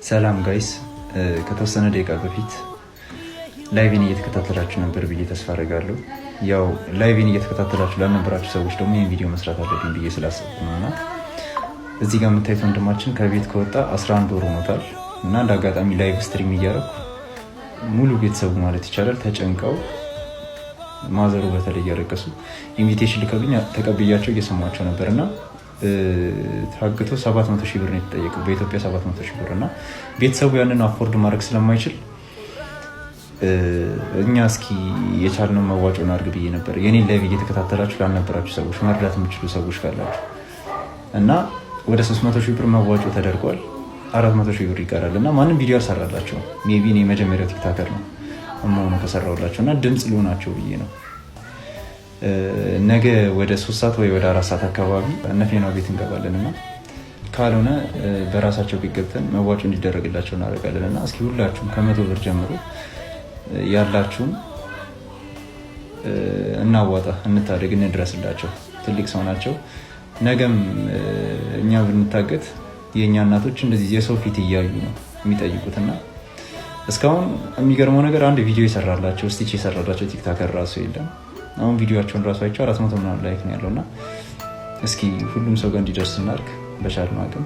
ሰላም ጋይስ፣ ከተወሰነ ደቂቃ በፊት ላይቪን እየተከታተላችሁ ነበር ብዬ ተስፋ አደርጋለሁ። ያው ላይቪን እየተከታተላችሁ ላልነበራችሁ ሰዎች ደግሞ ይህን ቪዲዮ መስራት አለብኝ ብዬ ስላሰብኩ ነው እና እዚህ ጋር የምታዩት ወንድማችን ከቤት ከወጣ 11 ወር ሆኖታል እና እንደ አጋጣሚ ላይቭ ስትሪም እያደረኩ ሙሉ ቤተሰቡ ማለት ይቻላል ተጨንቀው፣ ማዘሩ በተለይ እያለቀሱ ኢንቪቴሽን ልከብኝ ተቀብያቸው እየሰማቸው ነበር እና ታግቶ 700 ሺህ ብር ነው የተጠየቀው፣ በኢትዮጵያ 700 ሺህ ብር እና ቤተሰቡ ያንን አፎርድ ማድረግ ስለማይችል እኛ እስኪ የቻልነው መዋጮ እናድርግ ብዬ ነበር። የኔን ላይቭ እየተከታተላችሁ ላልነበራችሁ ሰዎች መርዳት የምችሉ ሰዎች ካላችሁ እና ወደ 300 ሺህ ብር መዋጮ ተደርጓል። 400 ሺህ ብር ይቀራል እና ማንም ቪዲዮ አልሰራላቸው። ሜቢ እኔ የመጀመሪያው ቲክታከር ነው መሆኑ ከሰራሁላቸው እና ድምፅ ሊሆናቸው ብዬ ነው። ነገ ወደ 3 ሰዓት ወይ ወደ 4 ሰዓት አካባቢ እነፌናው ቤት እንገባለን እና ካልሆነ በራሳቸው ቤት ገብተን መዋጮ እንዲደረግላቸው እናደርጋለን እና እስኪ ሁላችሁም ከ100 ብር ጀምሮ ያላችሁን እናዋጣ፣ እንታደግ፣ እንድረስላቸው። ትልቅ ሰው ናቸው። ነገም እኛ ብንታገት የእኛ እናቶች እንደዚህ የሰው ፊት እያዩ ነው የሚጠይቁትና እስካሁን የሚገርመው ነገር አንድ ቪዲዮ የሰራላቸው ስቲች የሰራላቸው ቲክታከር ራሱ የለም። አሁን ቪዲዮቸውን ራሱ አይቼው 400 ምናምን ላይክ ነው ያለውና እስኪ ሁሉም ሰው ጋር እንዲደርስ እናድርግ በቻልነው አቅም።